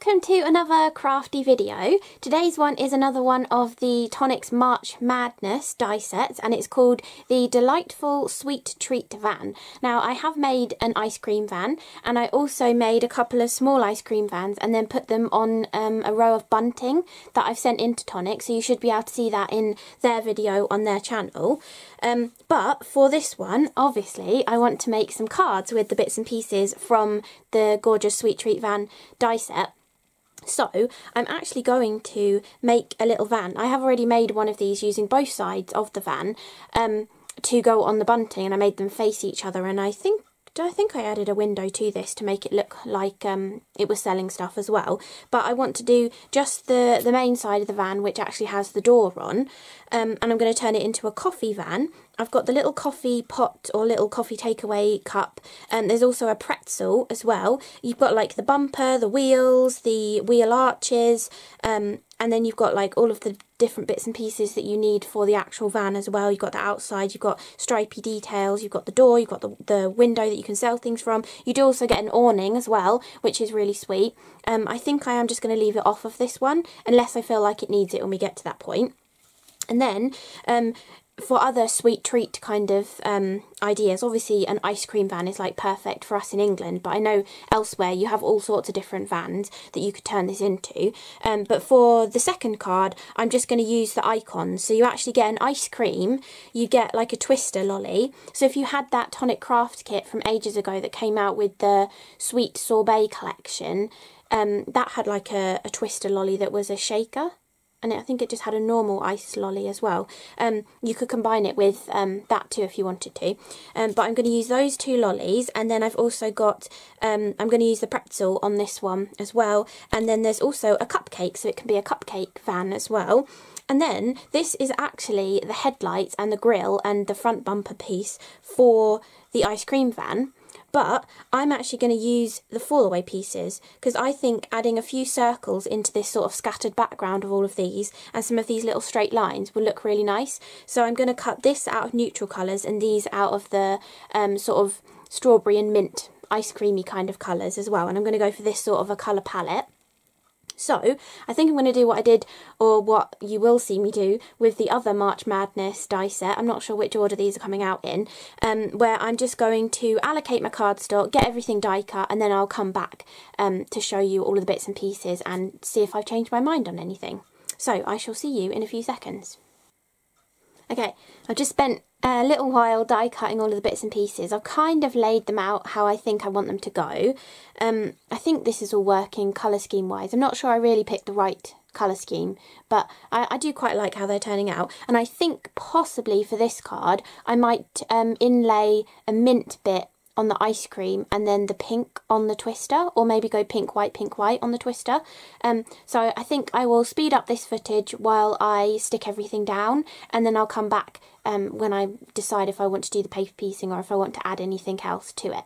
welcome to another crafty video. Today's one is another one of the Tonic's March Madness die sets, and it's called the Delightful Sweet Treat Van. Now, I have made an ice cream van, and I also made a couple of small ice cream vans and then put them on a row of bunting that I've sent into Tonic, so you should be able to see that in their video on their channel. But for this one, obviously, I want to make some cards with the bits and pieces from the gorgeous Sweet Treat Van die set. So I'm actually going to make a little van. I have already made one of these using both sides of the van to go on the bunting, and I made them face each other, and I think I added a window to this to make it look like it was selling stuff as well. But I want to do just the main side of the van, which actually has the door on, and I'm going to turn it into a coffee van. I've got the little coffee pot or little coffee takeaway cup, and there's also a pretzel as well. You've got like the bumper, the wheels, the wheel arches, and then you've got like all of the different bits and pieces that you need for the actual van as well. You've got the outside, you've got stripy details, you've got the door, you've got the window that you can sell things from. You do also get an awning as well, which is really sweet. I think I am just going to leave it off of this one, unless I feel like it needs it when we get to that point. And then for other sweet treat kind of ideas, obviously an ice cream van is like perfect for us in England, but I know elsewhere you have all sorts of different vans that you could turn this into. But for the second card, I'm just going to use the icons. So you actually get an ice cream, you get like a twister lolly. So if you had that Tonic craft kit from ages ago that came out with the sweet sorbet collection, that had like a twister lolly that was a shaker. And I think it just had a normal ice lolly as well. You could combine it with that too if you wanted to. But I'm going to use those two lollies, and then I've also got, I'm going to use the pretzel on this one as well. And then there's also a cupcake, so it can be a cupcake van as well. And then this is actually the headlights and the grille and the front bumper piece for the ice cream van. But I'm actually going to use the fall-away pieces, because I think adding a few circles into this sort of scattered background of all of these and some of these little straight lines will look really nice. So I'm going to cut this out of neutral colours and these out of the sort of strawberry and mint ice creamy kind of colours as well. And I'm going to go for this sort of a colour palette. So I think I'm going to do what I did, or what you will see me do, with the other March Madness die set. I'm not sure which order these are coming out in, where I'm just going to allocate my cardstock, get everything die cut, and then I'll come back to show you all of the bits and pieces and see if I've changed my mind on anything. So I shall see you in a few seconds. Okay, I've just spent a little while die cutting all of the bits and pieces. I've kind of laid them out how I think I want them to go. I think this is all working colour scheme wise. I'm not sure I really picked the right colour scheme, but I do quite like how they're turning out. And I think possibly for this card I might inlay a mint bit on the ice cream and then the pink on the twister, or maybe go pink white on the twister. So I think I will speed up this footage while I stick everything down, and then I'll come back when I decide if I want to do the paper piecing or if I want to add anything else to it.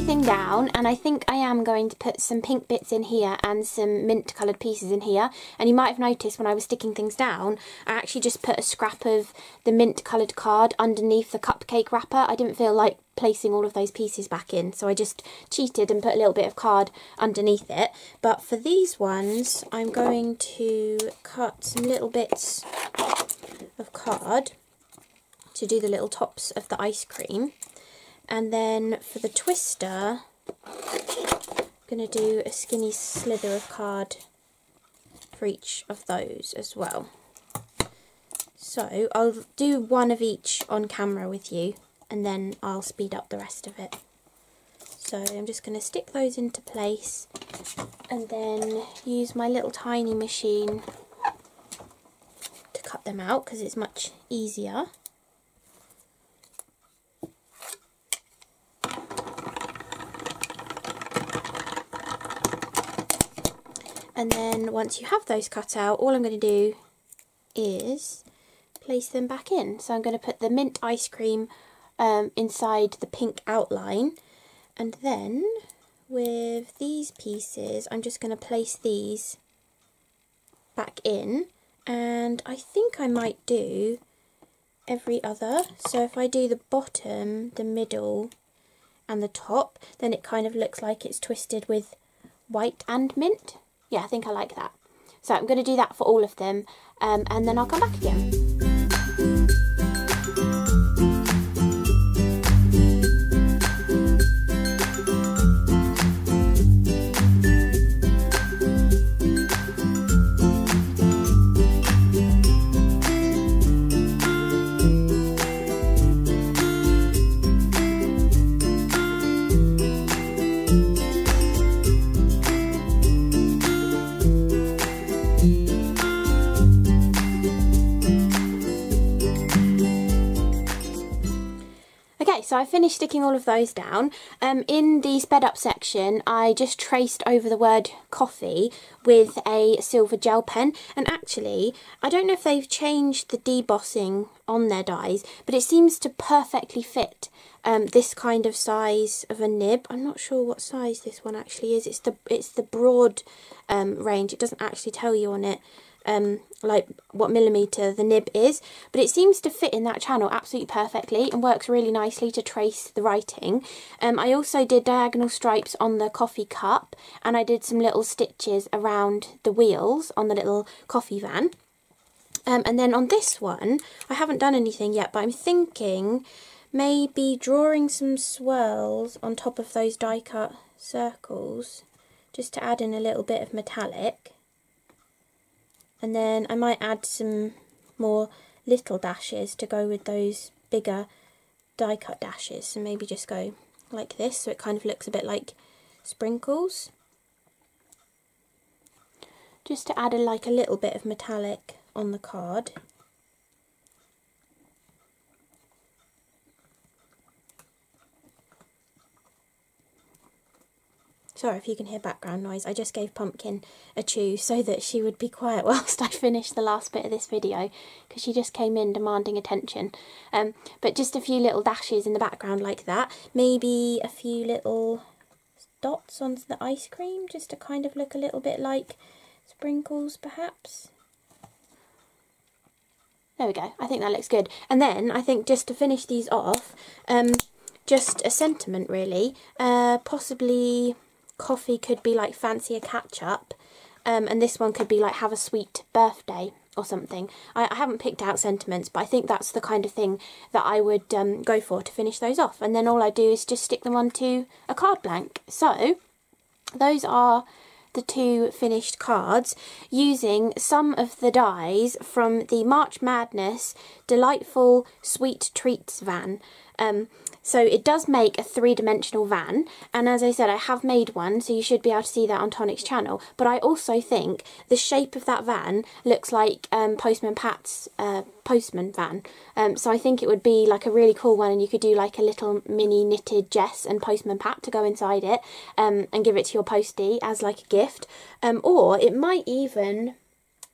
everything down, and I think I am going to put some pink bits in here and some mint coloured pieces in here. And you might have noticed when I was sticking things down, I actually just put a scrap of the mint coloured card underneath the cupcake wrapper. I didn't feel like placing all of those pieces back in, so I just cheated and put a little bit of card underneath it. But for these ones, I'm going to cut some little bits of card to do the little tops of the ice cream. And then for the twister, I'm going to do a skinny slither of card for each of those as well. So I'll do one of each on camera with you, and then I'll speed up the rest of it. So I'm just going to stick those into place and then use my little tiny machine to cut them out because it's much easier. And then once you have those cut out, all I'm going to do is place them back in. So I'm going to put the mint ice cream inside the pink outline, and then with these pieces I'm just going to place these back in, and I think I might do every other. So if I do the bottom, the middle and the top, then it kind of looks like it's twisted with white and mint. Yeah, I think I like that. So I'm going to do that for all of them, and then I'll come back again. So I finished sticking all of those down. In the sped up section, I just traced over the word coffee with a silver gel pen, and actually I don't know if they've changed the debossing on their dies, but it seems to perfectly fit this kind of size of a nib. I'm not sure what size this one actually is. It's the broad range. It doesn't actually tell you on it like what millimetre the nib is, but it seems to fit in that channel absolutely perfectly and works really nicely to trace the writing. I also did diagonal stripes on the coffee cup, and I did some little stitches around the wheels on the little coffee van. And then on this one, I haven't done anything yet, but I'm thinking maybe drawing some swirls on top of those die cut circles just to add in a little bit of metallic. And then I might add some more little dashes to go with those bigger die cut dashes. So maybe just go like this, so it kind of looks a bit like sprinkles. Just to add like a little bit of metallic on the card. Sorry if you can hear background noise, I just gave Pumpkin a chew so that she would be quiet whilst I finished the last bit of this video, because she just came in demanding attention. But just a few little dashes in the background like that, maybe a few little dots onto the ice cream just to kind of look a little bit like sprinkles perhaps. There we go, I think that looks good. And then I think just to finish these off, just a sentiment really, possibly coffee could be like fancier catch-up, and this one could be like have a sweet birthday or something. I haven't picked out sentiments, but I think that's the kind of thing that I would go for to finish those off, and then all I do is just stick them onto a card blank. So those are the two finished cards using some of the dies from the March Madness Delightful Sweet Treats van. So it does make a three-dimensional van, and as I said, I have made one, so you should be able to see that on Tonic's channel. But I also think the shape of that van looks like Postman Pat's postman van. So I think it would be like a really cool one, and you could do like a little mini knitted Jess and Postman Pat to go inside it, and give it to your postie as like a gift. Or it might even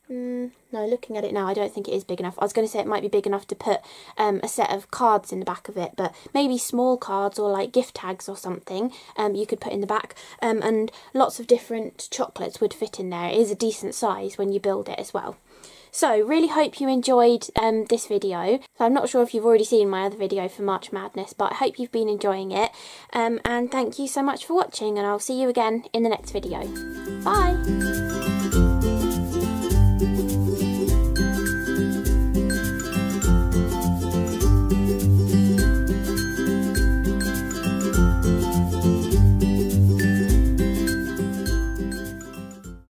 No, looking at it now, I don't think it is big enough. I was going to say it might be big enough to put a set of cards in the back of it, but maybe small cards or like gift tags or something you could put in the back, and lots of different chocolates would fit in there. It is a decent size when you build it as well. So, really hope you enjoyed this video. So I'm not sure if you've already seen my other video for March Madness, but I hope you've been enjoying it. And thank you so much for watching, and I'll see you again in the next video. Bye!